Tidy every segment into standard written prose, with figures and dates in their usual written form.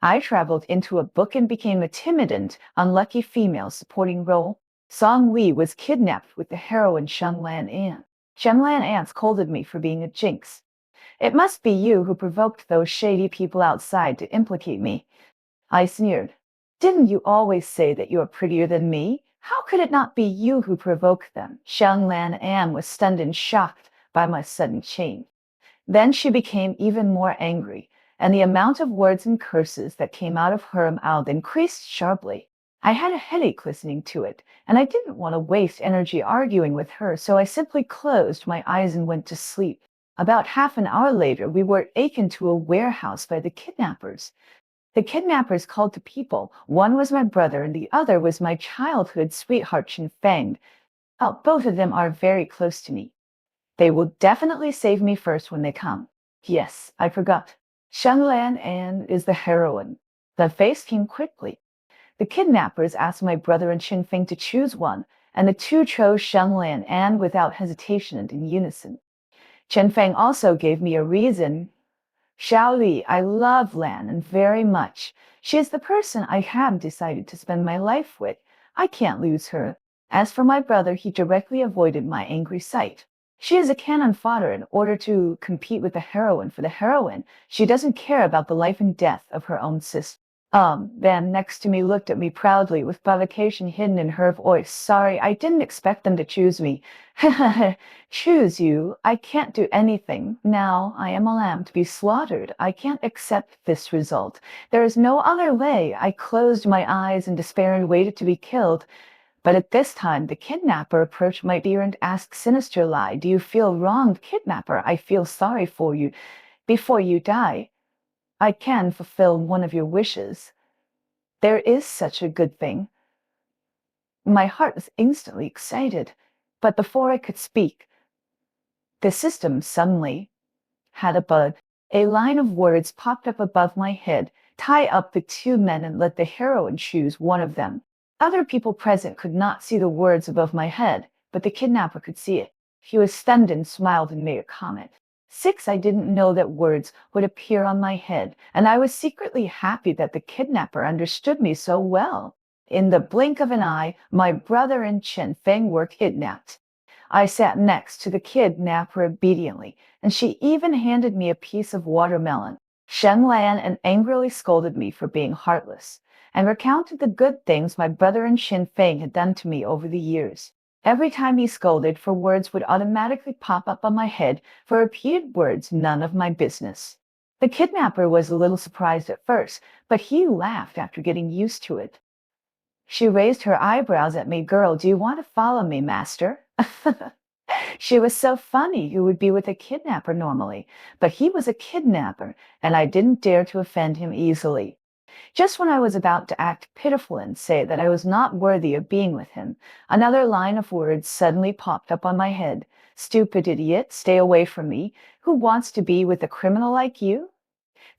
I traveled into a book and became a timid and unlucky female supporting role. Song Wei was kidnapped with the heroine Sheng Lan An. Sheng Lan An scolded me for being a jinx. It must be you who provoked those shady people outside to implicate me. I sneered. Didn't you always say that you are prettier than me? How could it not be you who provoked them? Sheng Lan An was stunned and shocked by my sudden change. Then she became even more angry, and the amount of words and curses that came out of her mouth increased sharply. I had a headache listening to it, and I didn't want to waste energy arguing with her, so I simply closed my eyes and went to sleep. About half an hour later, we were taken to a warehouse by the kidnappers. The kidnappers called two people. One was my brother, and the other was my childhood sweetheart Chen Feng. Oh, both of them are very close to me. They will definitely save me first when they come. Yes, I forgot. Sheng Lan An is the heroine. The face came quickly. The kidnappers asked my brother and Chen Feng to choose one, and the two chose Sheng Lan An without hesitation and in unison. Chen Feng also gave me a reason. Xiaoli, I love Lan An very much. She is the person I have decided to spend my life with. I can't lose her. As for my brother, he directly avoided my angry sight. She is a cannon fodder in order to compete with the heroine. For the heroine, she doesn't care about the life and death of her own sister. Van next to me looked at me proudly with provocation hidden in her voice. Sorry, I didn't expect them to choose me. Choose you? I can't do anything. Now I am a lamb to be slaughtered. I can't accept this result. There is no other way. I closed my eyes in despair and waited to be killed. But at this time, the kidnapper approached my ear and asked sinisterly, do you feel wronged, kidnapper? I feel sorry for you. Before you die, I can fulfill one of your wishes. There is such a good thing. My heart was instantly excited, but before I could speak, the system suddenly had a bug. A line of words popped up above my head. Tie up the two men and let the heroine choose one of them. Other people present could not see the words above my head, but the kidnapper could see it. He was stunned and smiled and made a comment. Six, I didn't know that words would appear on my head, and I was secretly happy that the kidnapper understood me so well. In the blink of an eye, my brother and Chen Feng were kidnapped. I sat next to the kidnapper obediently, and she even handed me a piece of watermelon. Sheng Lan and angrily scolded me for being heartless, and recounted the good things my brother and Chen Feng had done to me over the years. Every time he scolded, for words would automatically pop up on my head for repeated words, none of my business. The kidnapper was a little surprised at first, but he laughed after getting used to it. She raised her eyebrows at me. Girl, do you want to follow me, master? She was so funny. You would be with a kidnapper normally, but he was a kidnapper, and I didn't dare to offend him easily. Just when I was about to act pitiful and say that I was not worthy of being with him, another line of words suddenly popped up on my head. Stupid idiot, stay away from me. Who wants to be with a criminal like you?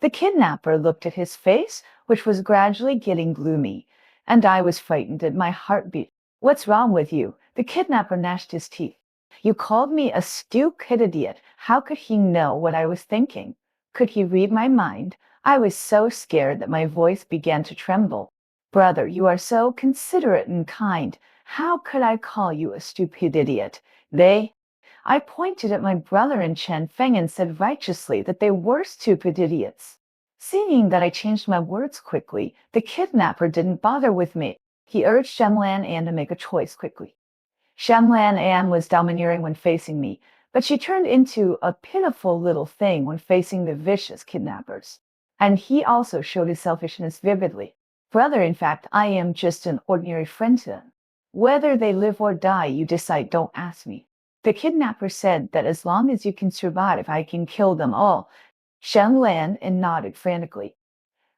The kidnapper looked at his face, which was gradually getting gloomy, and I was frightened at my heartbeat. What's wrong with you? The kidnapper gnashed his teeth. You called me a stupid idiot. How could he know what I was thinking? Could he read my mind? I was so scared that my voice began to tremble. Brother, you are so considerate and kind. How could I call you a stupid idiot? I pointed at my brother and Chen Feng and said righteously that they were stupid idiots. Seeing that I changed my words quickly, the kidnapper didn't bother with me. He urged Sheng Lan An to make a choice quickly. Sheng Lan An was domineering when facing me, but she turned into a pitiful little thing when facing the vicious kidnappers. And he also showed his selfishness vividly. Brother, in fact, I am just an ordinary friend to them. Whether they live or die, you decide, don't ask me. The kidnapper said that as long as you can survive, I can kill them all. Sheng Lan An nodded frantically.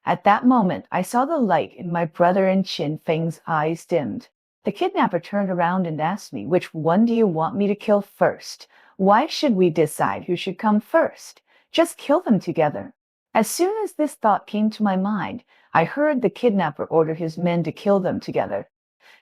At that moment, I saw the light in my brother and Chen Feng's eyes dimmed. The kidnapper turned around and asked me, which one do you want me to kill first? Why should we decide who should come first? Just kill them together. As soon as this thought came to my mind, I heard the kidnapper order his men to kill them together.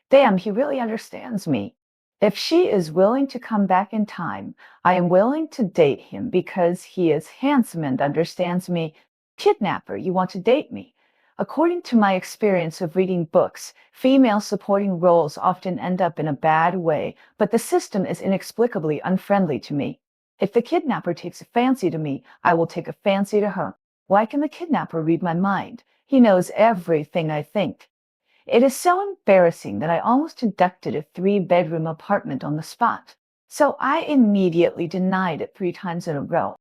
Damn, he really understands me. If she is willing to come back in time, I am willing to date him because he is handsome and understands me. Kidnapper, you want to date me? According to my experience of reading books, female supporting roles often end up in a bad way, but the system is inexplicably unfriendly to me. If the kidnapper takes a fancy to me, I will take a fancy to her. Why can the kidnapper read my mind? He knows everything I think. It is so embarrassing that I almost deducted a 3-bedroom apartment on the spot. So I immediately denied it 3 times in a row.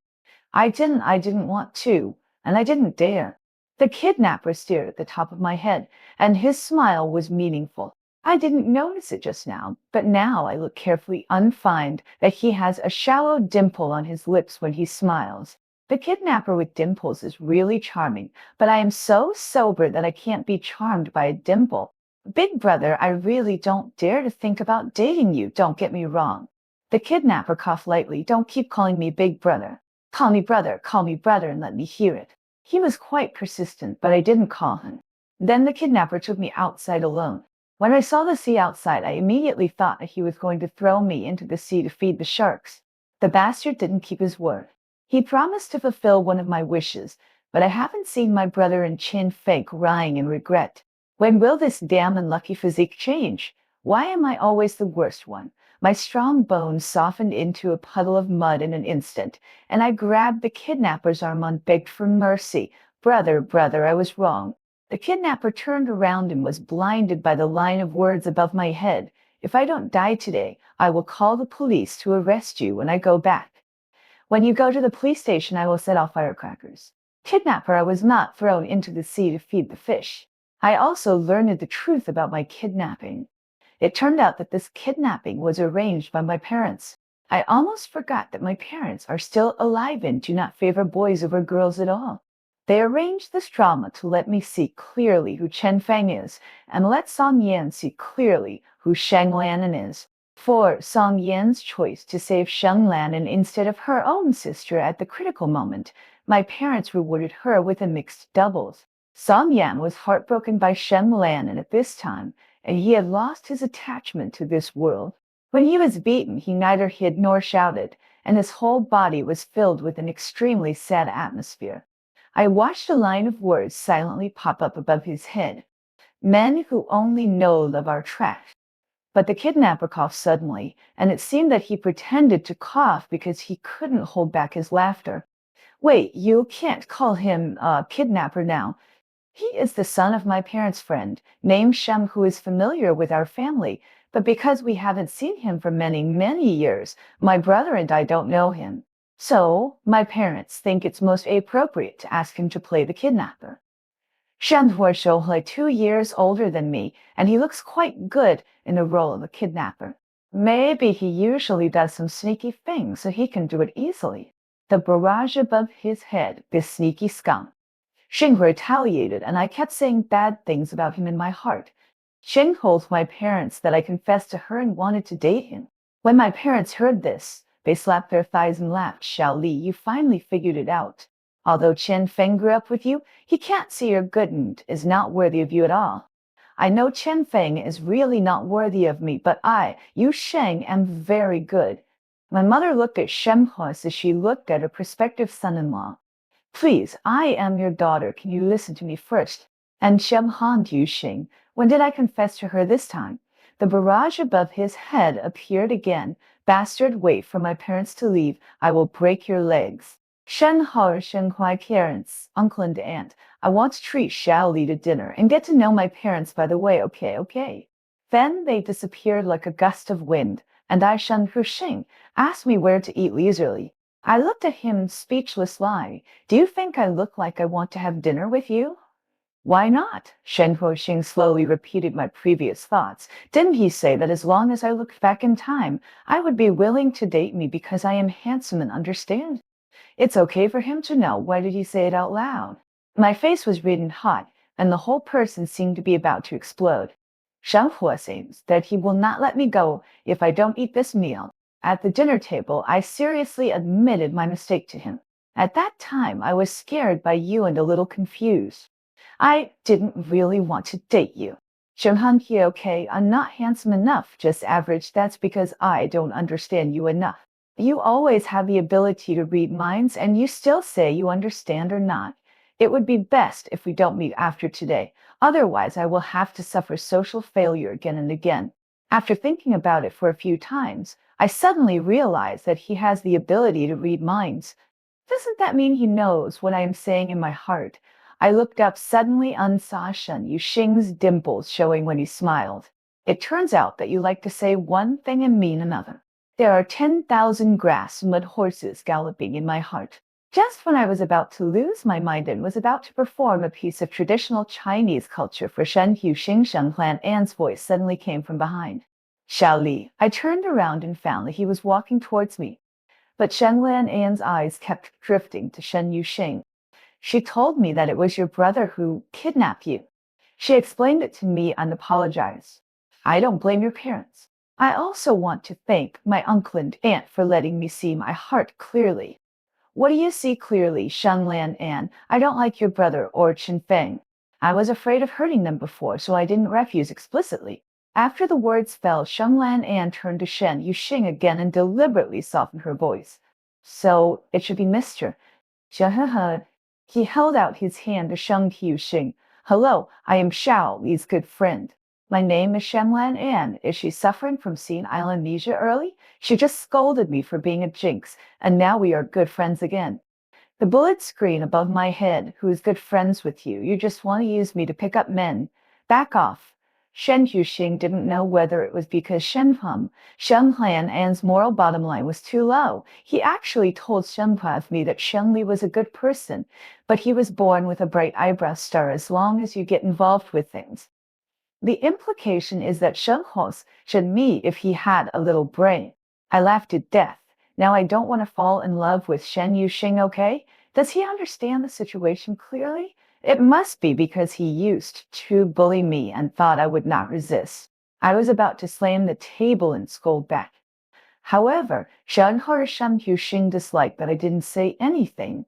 I didn't want to, and I didn't dare. The kidnapper stared at the top of my head, and his smile was meaningful. I didn't notice it just now, but now I look carefully and find that he has a shallow dimple on his lips when he smiles. The kidnapper with dimples is really charming, but I am so sober that I can't be charmed by a dimple. Big brother, I really don't dare to think about dating you, don't get me wrong. The kidnapper coughed lightly. Don't keep calling me big brother. Call me brother and let me hear it. He was quite persistent, but I didn't call him. Then the kidnapper took me outside alone. When I saw the sea outside, I immediately thought that he was going to throw me into the sea to feed the sharks. The bastard didn't keep his word. He promised to fulfill one of my wishes, but I haven't seen my brother and Chin Fei crying in regret. When will this damn unlucky physique change? Why am I always the worst one? My strong bones softened into a puddle of mud in an instant, and I grabbed the kidnapper's arm and begged for mercy. Brother, brother, I was wrong. The kidnapper turned around and was blinded by the line of words above my head. If I don't die today, I will call the police to arrest you when I go back. When you go to the police station, I will set off firecrackers. Kidnapper, I was not thrown into the sea to feed the fish. I also learned the truth about my kidnapping. It turned out that this kidnapping was arranged by my parents. I almost forgot that my parents are still alive and do not favor boys over girls at all. They arranged this drama to let me see clearly who Chen Feng is, and let Song Yan see clearly who Sheng Lanan is. For Song Yan's choice to save Sheng Lanan instead of her own sister at the critical moment, my parents rewarded her with a mixed doubles. Song Yan was heartbroken by Sheng Lanan at this time, and he had lost his attachment to this world. When he was beaten, he neither hid nor shouted, and his whole body was filled with an extremely sad atmosphere. I watched a line of words silently pop up above his head. Men who only know love are trash. But the kidnapper coughed suddenly, and it seemed that he pretended to cough because he couldn't hold back his laughter. Wait, you can't call him a kidnapper now. He is the son of my parents' friend, named Shem, who is familiar with our family, but because we haven't seen him for many, many years, my brother and I don't know him. So, my parents think it's most appropriate to ask him to play the kidnapper. Shen Huo is 2 years older than me, and he looks quite good in the role of a kidnapper. Maybe he usually does some sneaky things, so he can do it easily. The barrage above his head, this sneaky skunk. Xing retaliated, and I kept saying bad things about him in my heart. Xing told my parents that I confessed to her and wanted to date him. When my parents heard this, they slapped their thighs and laughed. Xiao Li, you finally figured it out. Although Chen Feng grew up with you, he can't see you're good and is not worthy of you at all. I know Chen Feng is really not worthy of me, but you Sheng, am very good. My mother looked at Shem He as she looked at her prospective son-in-law. Please, I am your daughter. Can you listen to me first? And Shem Han Yu Xing, when did I confess to her this time? The barrage above his head appeared again. Bastard, wait for my parents to leave. I will break your legs. Shen Hao Shen Huai parents, uncle and aunt. I want to treat Xiao Li to dinner and get to know my parents by the way, okay. Then they disappeared like a gust of wind, and I Shen Hu Xing asked me where to eat leisurely. I looked at him, speechless. Lie. Do you think I look like I want to have dinner with you? Why not? Shen Huoxing slowly repeated my previous thoughts. Didn't he say that as long as I looked back in time, I would be willing to date me because I am handsome and understand? It's okay for him to know. Why did he say it out loud? My face was red and hot, and the whole person seemed to be about to explode. Shen Huo says that he will not let me go if I don't eat this meal. At the dinner table, I seriously admitted my mistake to him. At that time, I was scared by you and a little confused. I didn't really want to date you. Shenghan He, okay, I'm not handsome enough, just average. That's because I don't understand you enough. You always have the ability to read minds, and you still say you understand or not. It would be best if we don't meet after today. Otherwise, I will have to suffer social failure again and again. After thinking about it for a few times, I suddenly realized that he has the ability to read minds. Doesn't that mean he knows what I am saying in my heart? I looked up suddenly and saw Shen Yuxing's dimples showing when he smiled. It turns out that you like to say one thing and mean another. There are 10,000 grass mud horses galloping in my heart. Just when I was about to lose my mind and was about to perform a piece of traditional Chinese culture for Shen Yuxing, Shen Plan An's voice suddenly came from behind. Xiao Li. I turned around and found that he was walking towards me. But Shenlan An's eyes kept drifting to Shen Yuxing. She told me that it was your brother who kidnapped you. She explained it to me and apologized. I don't blame your parents. I also want to thank my uncle and aunt for letting me see my heart clearly. What do you see clearly, Shenlan An? I don't like your brother or Chen Feng. I was afraid of hurting them before, so I didn't refuse explicitly. After the words fell, Shenlan An turned to Shen Yuxing again and deliberately softened her voice. So it should be Mr. Shahaha. He held out his hand to Shen Yuxing. Hello, I am Xiao Li's good friend. My name is Shenlan An. Is she suffering from senile amnesia early? She just scolded me for being a jinx, and now we are good friends again. The bullet screen above my head. Who's good friends with you? You just want to use me to pick up men. Back off. Shen Yuxing didn't know whether it was because Shen Huan An's moral bottom line was too low. He actually told Shenpa of me that Shen Li was a good person, but he was born with a bright eyebrow star as long as you get involved with things. The implication is that Shen Hos should me if he had a little brain. I laughed to death. Now I don't want to fall in love with Shen Yuxing, okay? Does he understand the situation clearly? It must be because he used to bully me and thought I would not resist. I was about to slam the table and scold back. However, Shen Yuxing disliked that I didn't say anything.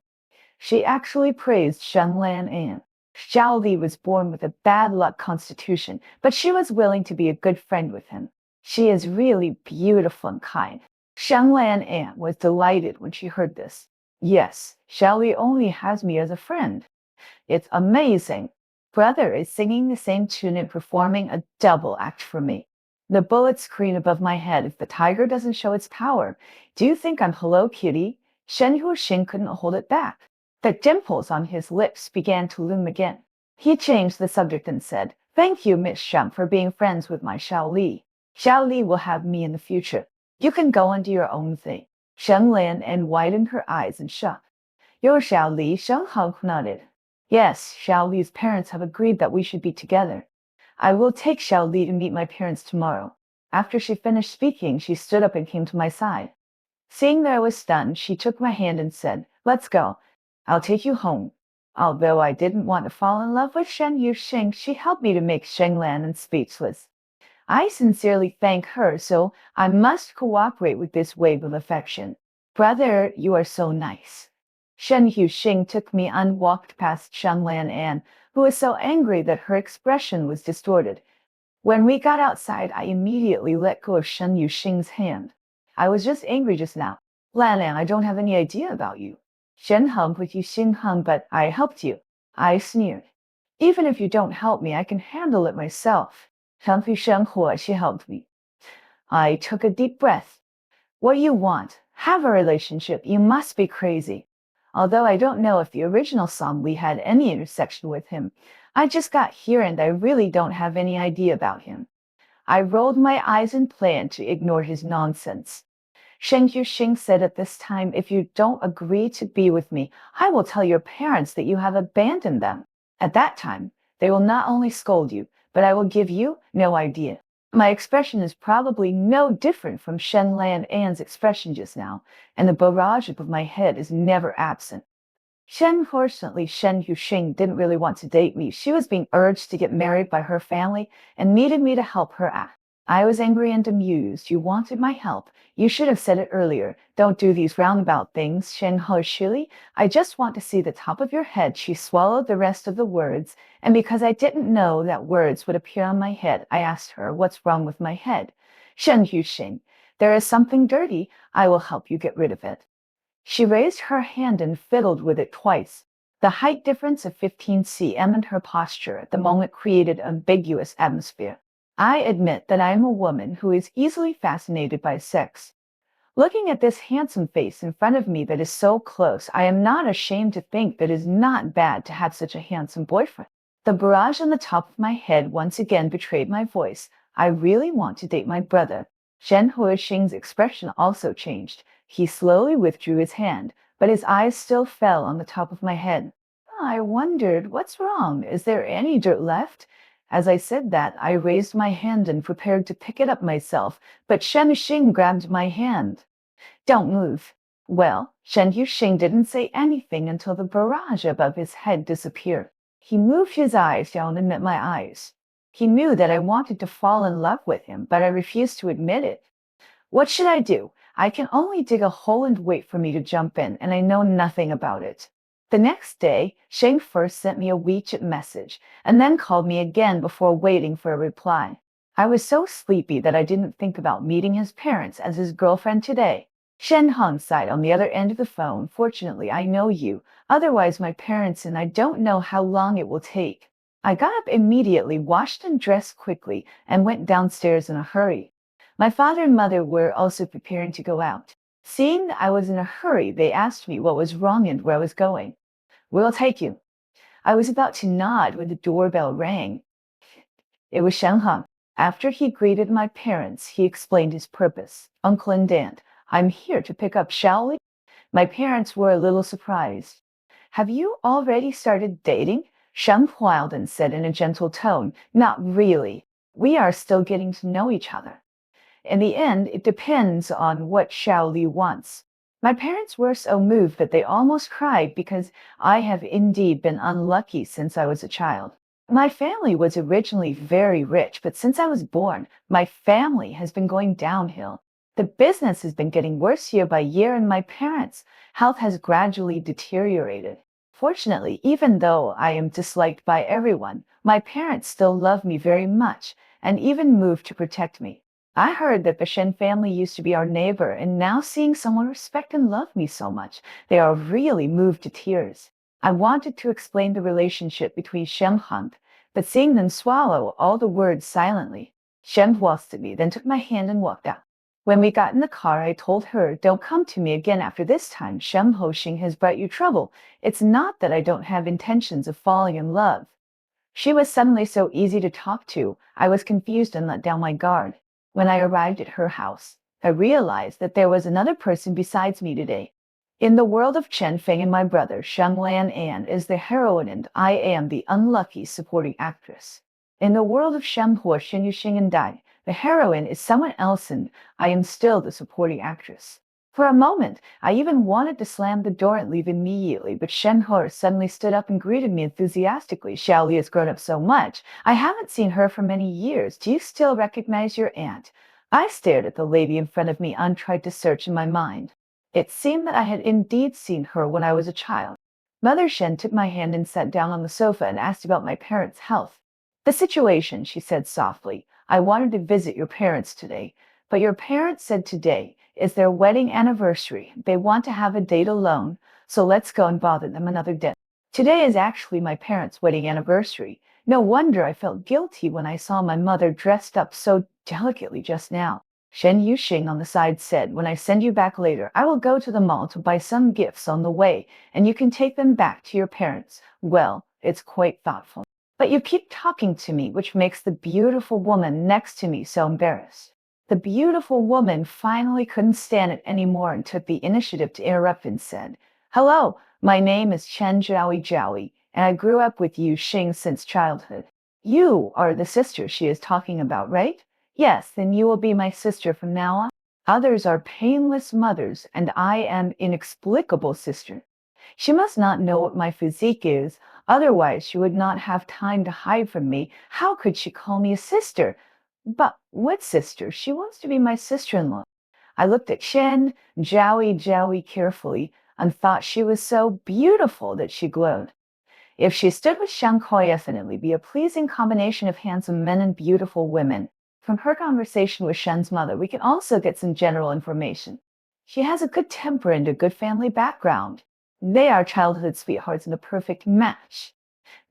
She actually praised Shenlan An. Xiao Li was born with a bad luck constitution, but she was willing to be a good friend with him. She is really beautiful and kind. Shenlan An was delighted when she heard this. Yes, Xiao Li only has me as a friend. It's amazing. Brother is singing the same tune and performing a double act for me. The bullet screen above my head. If the tiger doesn't show its power, do you think I'm Hello Kitty? Shen Huoxing couldn't hold it back. The dimples on his lips began to loom again. He changed the subject and said, Thank you, Miss Shum, for being friends with my Xiao Li. Xiao Li will have me in the future. You can go and do your own thing. Shen Lan and widened her eyes in shock. You're Xiao Li, Shen Hong nodded. Yes, Xiao Li's parents have agreed that we should be together. I will take Xiao Li to meet my parents tomorrow. After she finished speaking, she stood up and came to my side. Seeing that I was stunned, she took my hand and said, Let's go. I'll take you home. Although I didn't want to fall in love with Shen Yuxing, she helped me to make Sheng Lan speechless. I sincerely thank her, so I must cooperate with this wave of affection. Brother, you are so nice. Shen Yuxing took me and walked past Shenlan An, who was so angry that her expression was distorted. When we got outside, I immediately let go of Shen Yuxing's hand. I was just angry just now. Lan An, I don't have any idea about you. Shen humped with you Xing hung, but I helped you. I sneered. Even if you don't help me, I can handle it myself. Humpy Shen Hua, she helped me. I took a deep breath. What do you want? Have a relationship. You must be crazy. Although I don't know if the original song we had any intersection with him. I just got here and I really don't have any idea about him. I rolled my eyes and planned to ignore his nonsense. Shen Yuxing said at this time, if you don't agree to be with me, I will tell your parents that you have abandoned them. At that time, they will not only scold you, but I will give you no idea. My expression is probably no different from Shen Lan An's expression just now, and the barrage above my head is never absent. Fortunately, Shen Yuxing didn't really want to date me. She was being urged to get married by her family and needed me to help her out. I was angry and amused. You wanted my help. You should have said it earlier. Don't do these roundabout things, Shen Shili. I just want to see the top of your head. She swallowed the rest of the words, and because I didn't know that words would appear on my head, I asked her, what's wrong with my head? Shen Yuxing, there is something dirty. I will help you get rid of it. She raised her hand and fiddled with it twice. The height difference of 15 cm and her posture at the moment created an ambiguous atmosphere. I admit that I am a woman who is easily fascinated by sex. Looking at this handsome face in front of me that is so close, I am not ashamed to think that it is not bad to have such a handsome boyfriend. The barrage on the top of my head once again betrayed my voice. I really want to date my brother. Shen Huixing's expression also changed. He slowly withdrew his hand, but his eyes still fell on the top of my head. I wondered, what's wrong? Is there any dirt left? As I said that, I raised my hand and prepared to pick it up myself, but Shen Huixing grabbed my hand. Don't move. Well, Shen Yuxing didn't say anything until the barrage above his head disappeared. He moved his eyes down and met my eyes. He knew that I wanted to fall in love with him, but I refused to admit it. What should I do? I can only dig a hole and wait for me to jump in, and I know nothing about it. The next day, Sheng first sent me a WeChat message, and then called me again before waiting for a reply. I was so sleepy that I didn't think about meeting his parents as his girlfriend today. Shen Hong sighed on the other end of the phone. Fortunately, I know you. Otherwise, my parents and I don't know how long it will take. I got up immediately, washed and dressed quickly, and went downstairs in a hurry. My father and mother were also preparing to go out. Seeing that I was in a hurry, they asked me what was wrong and where I was going. We'll take you. I was about to nod when the doorbell rang. It was Shen Hong. After he greeted my parents, he explained his purpose. Uncle and Aunt, I'm here to pick up Xiaoli. My parents were a little surprised. Have you already started dating? Shen smiled and said in a gentle tone, Not really. We are still getting to know each other. In the end, it depends on what Xiaoli wants. My parents were so moved that they almost cried because I have indeed been unlucky since I was a child. My family was originally very rich, but since I was born, my family has been going downhill. The business has been getting worse year by year, and my parents' health has gradually deteriorated. Fortunately, even though I am disliked by everyone, my parents still love me very much and even moved to protect me. I heard that the Shen family used to be our neighbor, and now seeing someone respect and love me so much, they are really moved to tears. I wanted to explain the relationship between Shen Hunt, but seeing them swallow all the words silently, Shen waltzed at me, then took my hand and walked out. When we got in the car, I told her, Don't come to me again after this time. Shen Hoxing has brought you trouble. It's not that I don't have intentions of falling in love. She was suddenly so easy to talk to, I was confused and let down my guard. When I arrived at her house, I realized that there was another person besides me today. In the world of Chen Feng and my brother, Shang Lan An is the heroine and I am the unlucky supporting actress. In the world of Shen Huo, Shen Yuxing and Dai, the heroine is someone else and I am still the supporting actress. For a moment, I even wanted to slam the door and leave immediately, but Shen He suddenly stood up and greeted me enthusiastically. Xiaoli has grown up so much. I haven't seen her for many years. Do you still recognize your aunt? I stared at the lady in front of me and tried to search in my mind. It seemed that I had indeed seen her when I was a child. Mother Shen took my hand and sat down on the sofa and asked about my parents' health. The situation, she said softly. I wanted to visit your parents today, but your parents said today is their wedding anniversary. They want to have a date alone, so let's go and bother them another day. Today is actually my parents' wedding anniversary. No wonder I felt guilty when I saw my mother dressed up so delicately just now. Shen Yuxing on the side said, When I send you back later, I will go to the mall to buy some gifts on the way, and you can take them back to your parents. Well, it's quite thoughtful. But you keep talking to me, which makes the beautiful woman next to me so embarrassed. The beautiful woman finally couldn't stand it anymore and took the initiative to interrupt and said, Hello, my name is Chen Zhaoyi, and I grew up with Yu Xing since childhood. You are the sister she is talking about, right? Yes, then you will be my sister from now on. Others are painless mothers, and I am inexplicable sister. She must not know what my physique is, otherwise she would not have time to hide from me. How could she call me a sister? But what sister? She wants to be my sister-in-law. I looked at Chen Zhaoyi carefully and thought she was so beautiful that she glowed. If she stood with Shang Koi, definitely be a pleasing combination of handsome men and beautiful women. From her conversation with Shen's mother, we can also get some general information. She has a good temper and a good family background. They are childhood sweethearts and a perfect match.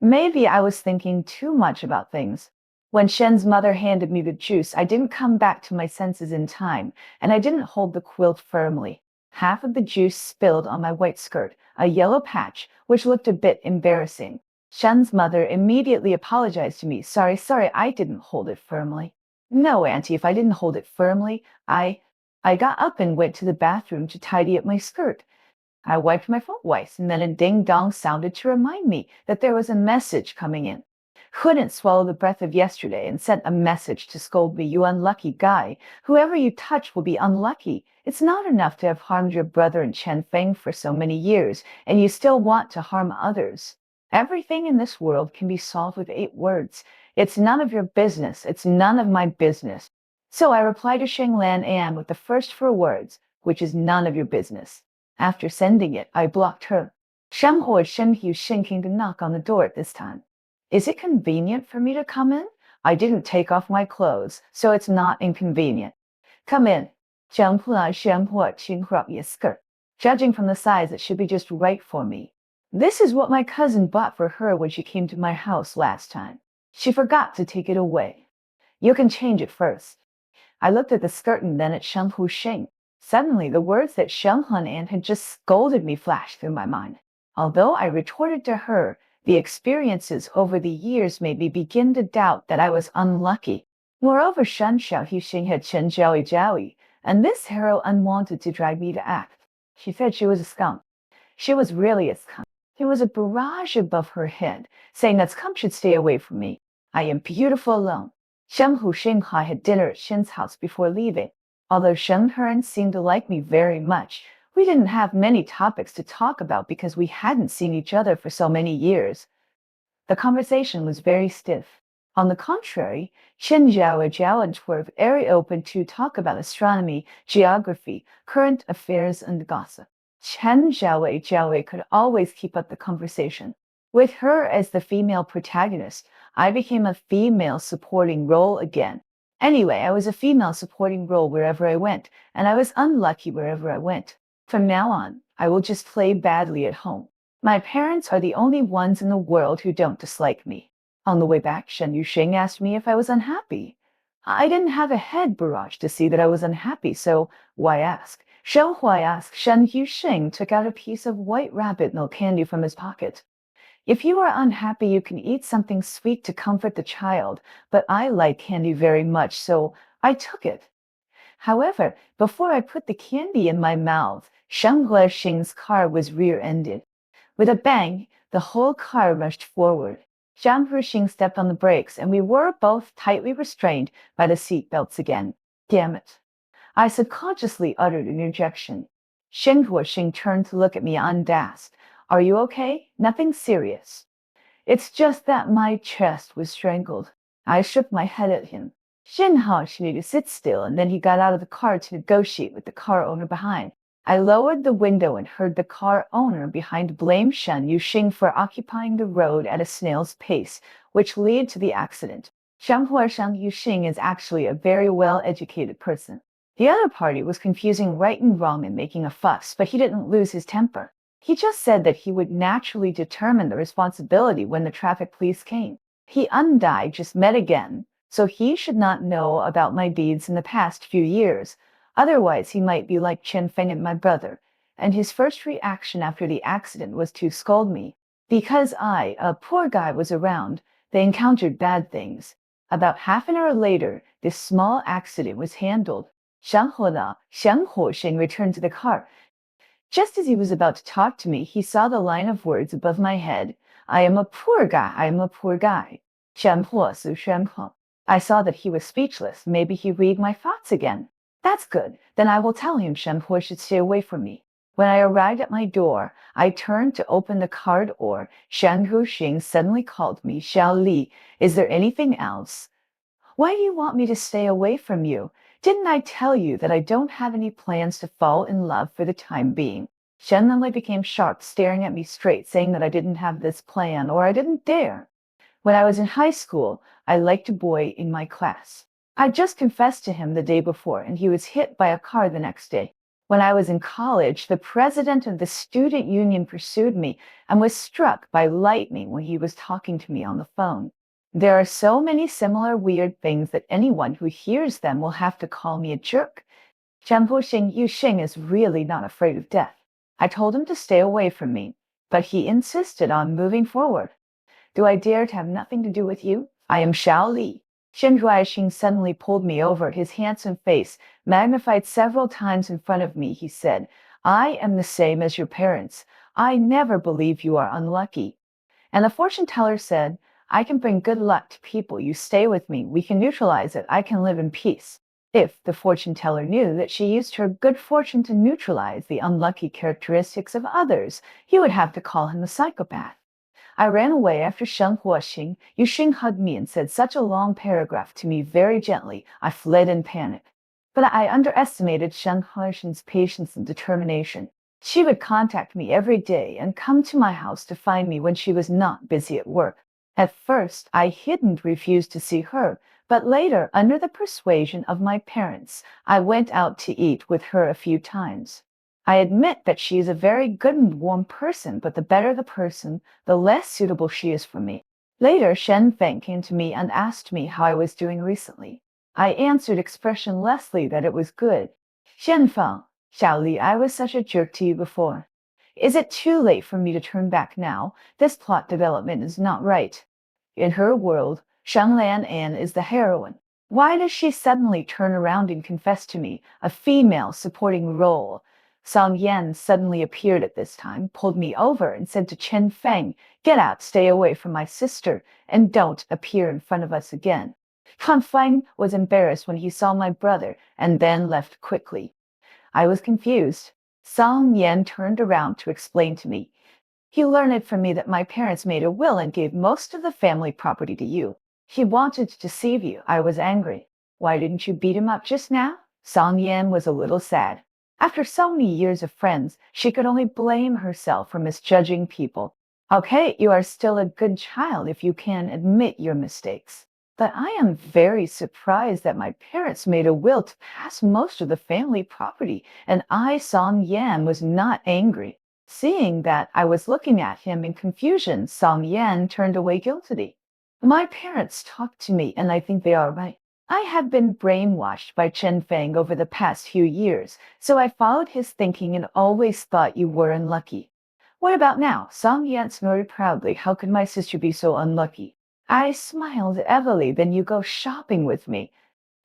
Maybe I was thinking too much about things. When Shen's mother handed me the juice, I didn't come back to my senses in time, and I didn't hold the quilt firmly. Half of the juice spilled on my white skirt, a yellow patch, which looked a bit embarrassing. Shen's mother immediately apologized to me. Sorry, I didn't hold it firmly. No, Auntie, if I didn't hold it firmly, I got up and went to the bathroom to tidy up my skirt. I wiped my phone twice, and then a ding-dong sounded to remind me that there was a message coming in. Couldn't swallow the breath of yesterday and sent a message to scold me, you unlucky guy. Whoever you touch will be unlucky. It's not enough to have harmed your brother in Feng for so many years, and you still want to harm others. Everything in this world can be solved with 8 words. It's none of your business. It's none of my business. So I replied to Sheng Lan An with the first 4 words, which is none of your business. After sending it, I blocked her. Shen Hu Shen came to knock on the door at this time. Is it convenient for me to come in? I didn't take off my clothes, so it's not inconvenient. Come in. Judging from the size, it should be just right for me. This is what my cousin bought for her when she came to my house last time. She forgot to take it away. You can change it first. I looked at the skirt and then at Shen Hu Sheng. Suddenly, the words that Sheng Hun An had just scolded me flashed through my mind. Although I retorted to her, the experiences over the years made me begin to doubt that I was unlucky. Moreover, Shen Xiaoxing had Chen Jowie, and this hero unwanted to drag me to act. She said she was a skunk. She was really a skunk. There was a barrage above her head, saying that skunk should stay away from me. I am beautiful alone. Shen Hu Xinghai had dinner at Shen's house before leaving. Although Shen Hearn seemed to like me very much, we didn't have many topics to talk about because we hadn't seen each other for so many years. The conversation was very stiff. On the contrary, Chen Jiao and were very open to talk about astronomy, geography, current affairs, and gossip. Chen Jiao could always keep up the conversation. With her as the female protagonist, I became a female supporting role again. Anyway, I was a female supporting role wherever I went, and I was unlucky wherever I went. From now on, I will just play badly at home. My parents are the only ones in the world who don't dislike me. On the way back, Shen Yuxing asked me if I was unhappy. I didn't have a head barrage to see that I was unhappy, so why ask? Shou Huai asked. Shen Yuxing took out a piece of white rabbit milk candy from his pocket. If you are unhappy, you can eat something sweet to comfort the child, but I like candy very much, so I took it. However, before I put the candy in my mouth, Sheng Huixing's car was rear-ended. With a bang, the whole car rushed forward. Zhang Huixing stepped on the brakes, and we were both tightly restrained by the seat belts again. Damn it. I subconsciously uttered an ejection. Sheng Huixing turned to look at me undased. Are you okay? Nothing serious. It's just that my chest was strangled. I shook my head at him. Shen Hao needed to sit still, and then he got out of the car to negotiate with the car owner behind. I lowered the window and heard the car owner behind blame Shen Yuxing for occupying the road at a snail's pace, which led to the accident. Shen Yuxing is actually a very well-educated person. The other party was confusing right and wrong and making a fuss, but he didn't lose his temper. He just said that he would naturally determine the responsibility when the traffic police came. He and I just met again, so he should not know about my deeds in the past few years. Otherwise, he might be like Chen Feng and my brother. And his first reaction after the accident was to scold me. Because I, a poor guy, was around, they encountered bad things. About half an hour later, this small accident was handled. Sheng Huosheng returned to the car. Just as he was about to talk to me, he saw the line of words above my head. I am a poor guy. I am a poor guy. I saw that he was speechless. Maybe he read my thoughts again. That's good. Then I will tell him Shenpo should stay away from me. When I arrived at my door, I turned to open the car door. Shan Huxing suddenly called me. Xiao Li, is there anything else? Why do you want me to stay away from you? Didn't I tell you that I don't have any plans to fall in love for the time being? Shen Linlei became sharp, staring at me straight, saying that I didn't have this plan or I didn't dare. When I was in high school, I liked a boy in my class. I just confessed to him the day before, and he was hit by a car the next day. When I was in college, the president of the student union pursued me and was struck by lightning when he was talking to me on the phone. There are so many similar weird things that anyone who hears them will have to call me a jerk. Jianpu Xing Yu Xing is really not afraid of death. I told him to stay away from me, but he insisted on moving forward. Do I dare to have nothing to do with you? I am Xiao Li. Shen Zhuaixing suddenly pulled me over, his handsome face magnified several times in front of me. He said, I am the same as your parents. I never believe you are unlucky. And the fortune teller said, I can bring good luck to people. You stay with me. We can neutralize it. I can live in peace. If the fortune teller knew that she used her good fortune to neutralize the unlucky characteristics of others, he would have to call him a psychopath. I ran away after Sheng Huoxing. Yu Xing hugged me and said such a long paragraph to me very gently. I fled in panic. But I underestimated Sheng Huoxing's patience and determination. She would contact me every day and come to my house to find me when she was not busy at work. At first, I hid and refused to see her, but later, under the persuasion of my parents, I went out to eat with her a few times. I admit that she is a very good and warm person, but the better the person, the less suitable she is for me. Later, Shen Feng came to me and asked me how I was doing recently. I answered expressionlessly that it was good. Shen Feng, Xiao Li, I was such a jerk to you before. Is it too late for me to turn back now? This plot development is not right. In her world, Shanglan An is the heroine. Why does she suddenly turn around and confess to me, a female supporting role? Song Yan suddenly appeared at this time, pulled me over, and said to Chen Feng, get out, stay away from my sister, and don't appear in front of us again. Han Feng was embarrassed when he saw my brother, and then left quickly. I was confused. Song Yan turned around to explain to me. He learned from me that my parents made a will and gave most of the family property to you. He wanted to deceive you. I was angry. Why didn't you beat him up just now? Song Yan was a little sad. After so many years of friends, she could only blame herself for misjudging people. Okay, you are still a good child if you can admit your mistakes. But I am very surprised that my parents made a will to pass most of the family property, and I, Song Yan, was not angry. Seeing that I was looking at him in confusion, Song Yan turned away guiltily. My parents talked to me, and I think they are right. I have been brainwashed by Chen Feng over the past few years, so I followed his thinking and always thought you were unlucky. What about now? Song Yan snorted proudly. How could my sister be so unlucky? I smiled heavily. Then you go shopping with me.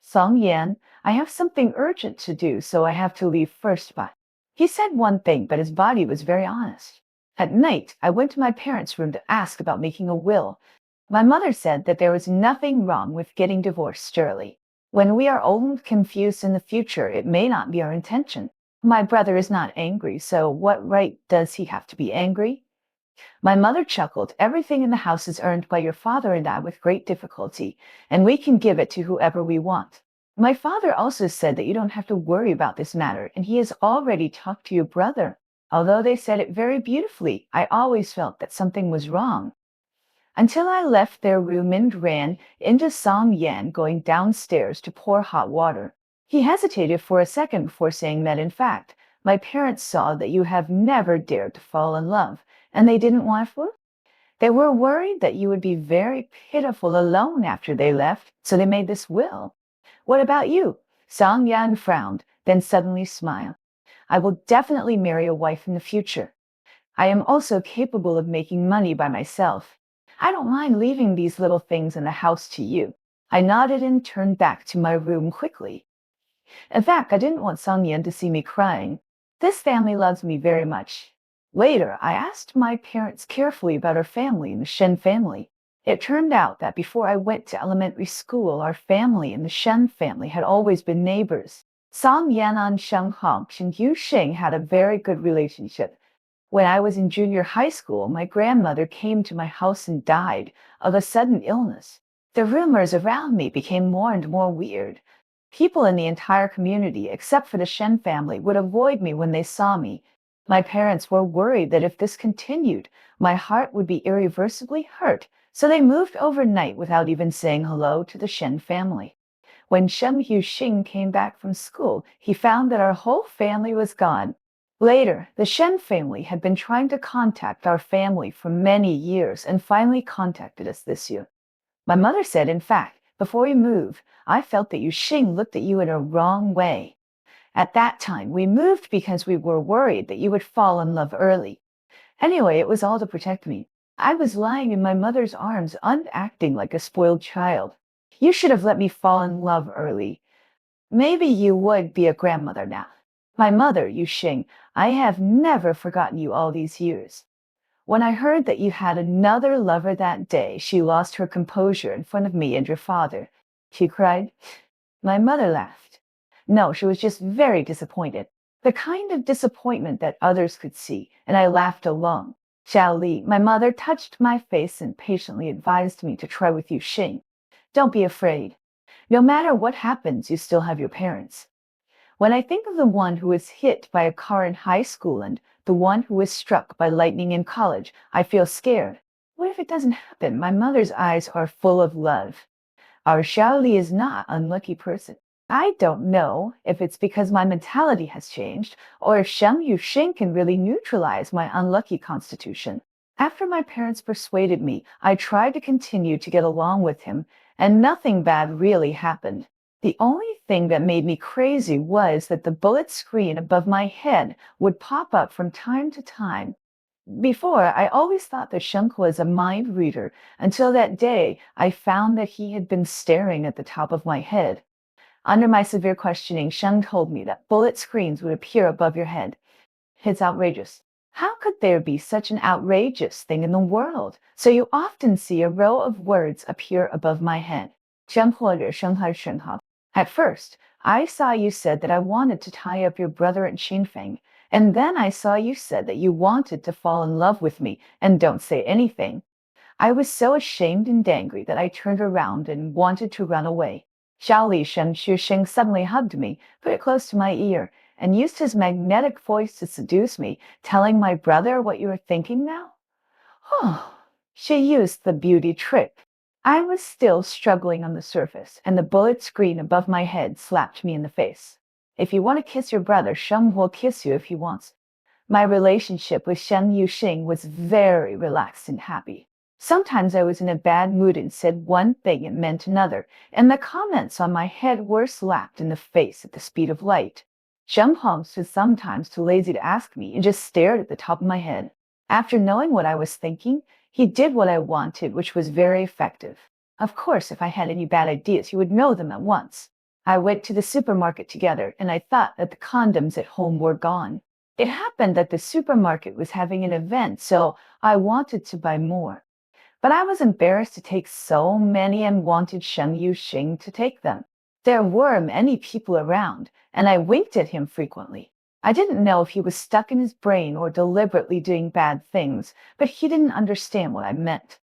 Song Yan, I have something urgent to do, so I have to leave first, but he said one thing, but his body was very honest. At night, I went to my parents' room to ask about making a will. My mother said that there was nothing wrong with getting divorced early. When we are old and confused in the future, it may not be our intention. My brother is not angry, so what right does he have to be angry? My mother chuckled. Everything in the house is earned by your father and I with great difficulty, and we can give it to whoever we want. My father also said that you don't have to worry about this matter, and he has already talked to your brother. Although they said it very beautifully, I always felt that something was wrong. Until I left their room and ran into Song Yan going downstairs to pour hot water. He hesitated for a second before saying that, in fact, my parents saw that you have never dared to fall in love, and they didn't want to. They were worried that you would be very pitiful alone after they left, so they made this will. What about you? Song Yan frowned, then suddenly smiled. I will definitely marry a wife in the future. I am also capable of making money by myself. I don't mind leaving these little things in the house to you. I nodded and turned back to my room quickly. In fact, I didn't want Song Yan to see me crying. This family loves me very much. Later, I asked my parents carefully about our family and the Shen family. It turned out that before I went to elementary school, our family and the Shen family had always been neighbors. Song Yan and Sheng Hong and Yu Xing had a very good relationship. When I was in junior high school, my grandmother came to my house and died of a sudden illness. The rumors around me became more and more weird. People in the entire community, except for the Shen family, would avoid me when they saw me. My parents were worried that if this continued, my heart would be irreversibly hurt, so they moved overnight without even saying hello to the Shen family. When Shen Yuxing came back from school, he found that our whole family was gone. Later, the Shen family had been trying to contact our family for many years and finally contacted us this year. My mother said, in fact, before we moved, I felt that Yuxing looked at you in a wrong way. At that time, we moved because we were worried that you would fall in love early. Anyway, it was all to protect me. I was lying in my mother's arms, unacting like a spoiled child. You should have let me fall in love early. Maybe you would be a grandmother now. My mother, Yuxing, I have never forgotten you all these years. When I heard that you had another lover that day, she lost her composure in front of me and your father. She cried. My mother laughed. No, she was just very disappointed. The kind of disappointment that others could see, and I laughed along. Xiao Li, my mother touched my face and patiently advised me to try with Yuxing. Don't be afraid. No matter what happens, you still have your parents. When I think of the one who was hit by a car in high school and the one who was struck by lightning in college, I feel scared. What if it doesn't happen? My mother's eyes are full of love. Our Xiaoli is not an unlucky person. I don't know if it's because my mentality has changed or if Sheng Yuxing can really neutralize my unlucky constitution. After my parents persuaded me, I tried to continue to get along with him, and nothing bad really happened. The only thing that made me crazy was that the bullet screen above my head would pop up from time to time. Before, I always thought that Shunk was a mind reader until that day I found that he had been staring at the top of my head. Under my severe questioning, Sheng told me that bullet screens would appear above your head. It's outrageous. How could there be such an outrageous thing in the world? So you often see a row of words appear above my head. 生或者生还是生好. At first, I saw you said that I wanted to tie up your brother at Xinfeng, and then I saw you said that you wanted to fall in love with me and don't say anything. I was so ashamed and angry that I turned around and wanted to run away. Xiaoli Shen Xuxing suddenly hugged me, put it close to my ear, and used his magnetic voice to seduce me, telling my brother what you were thinking now? Oh, she used the beauty trick. I was still struggling on the surface, and the bullet screen above my head slapped me in the face. If you want to kiss your brother, Sheng will kiss you if he wants. My relationship with Shen Yuxing was very relaxed and happy. Sometimes I was in a bad mood and said one thing and meant another, and the comments on my head were slapped in the face at the speed of light. Shen Hong's was sometimes too lazy to ask me and just stared at the top of my head. After knowing what I was thinking, he did what I wanted, which was very effective. Of course, if I had any bad ideas, he would know them at once. I went to the supermarket together, and I thought that the condoms at home were gone. It happened that the supermarket was having an event, so I wanted to buy more. But I was embarrassed to take so many and wanted Shen Yuxing to take them. There were many people around, and I winked at him frequently. I didn't know if he was stuck in his brain or deliberately doing bad things, but he didn't understand what I meant.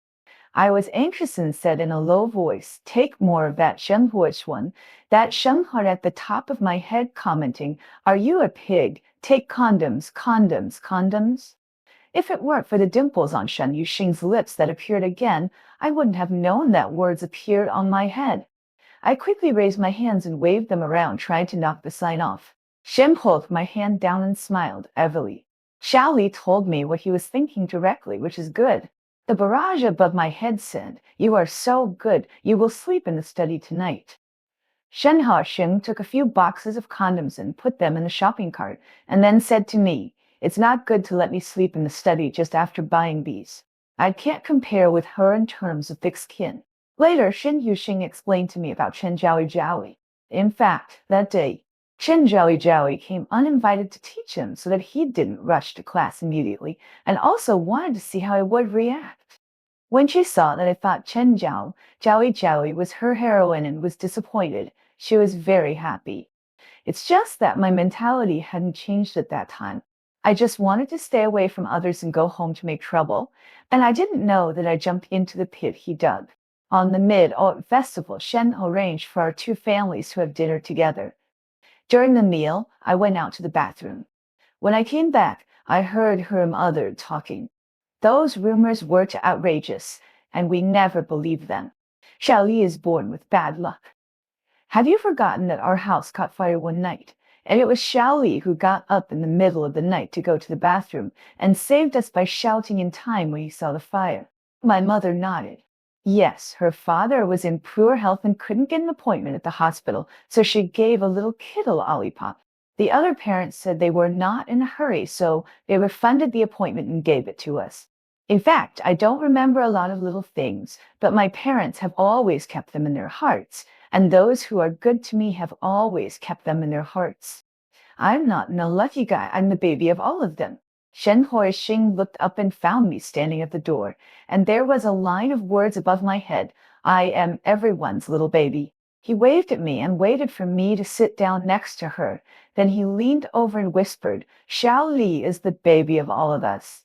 I was anxious and said in a low voice, take more of that Shenhuish one, that Shenhar at the top of my head commenting, are you a pig? Take condoms, condoms, condoms. If it weren't for the dimples on Shen Yuxing's lips that appeared again, I wouldn't have known that words appeared on my head. I quickly raised my hands and waved them around, trying to knock the sign off. Shen pulled my hand down and smiled heavily. Xiao Li told me what he was thinking directly, which is good. The barrage above my head said, you are so good, you will sleep in the study tonight. Shen Haoxing took a few boxes of condoms and put them in the shopping cart, and then said to me, it's not good to let me sleep in the study just after buying these. I can't compare with her in terms of thick skin. Later, Shen Yuxing explained to me about Chen Jiaoyi. In fact, that day, Chen Jiaoyi came uninvited to teach him so that he didn't rush to class immediately, and also wanted to see how I would react. When she saw that I thought Jiaoyi was her heroine and was disappointed, she was very happy. It's just that my mentality hadn't changed at that time. I just wanted to stay away from others and go home to make trouble, and I didn't know that I jumped into the pit he dug. On the Mid-Autumn Festival, Shen arranged for our two families to have dinner together. During the meal, I went out to the bathroom. When I came back, I heard her mother talking. Those rumors were too outrageous, and we never believed them. Xiao Li is born with bad luck. Have you forgotten that our house caught fire one night? And it was Xiao Li who got up in the middle of the night to go to the bathroom and saved us by shouting in time when he saw the fire. My mother nodded. Yes, her father was in poor health and couldn't get an appointment at the hospital, so she gave a little kid a lollipop. The other parents said they were not in a hurry, so they refunded the appointment and gave it to us. In fact, I don't remember a lot of little things, but my parents have always kept them in their hearts, and those who are good to me have always kept them in their hearts. I'm not a lucky guy, I'm the baby of all of them. Shen Huixing looked up and found me standing at the door, and there was a line of words above my head. I am everyone's little baby. He waved at me and waited for me to sit down next to her. Then he leaned over and whispered, Xiao Li is the baby of all of us.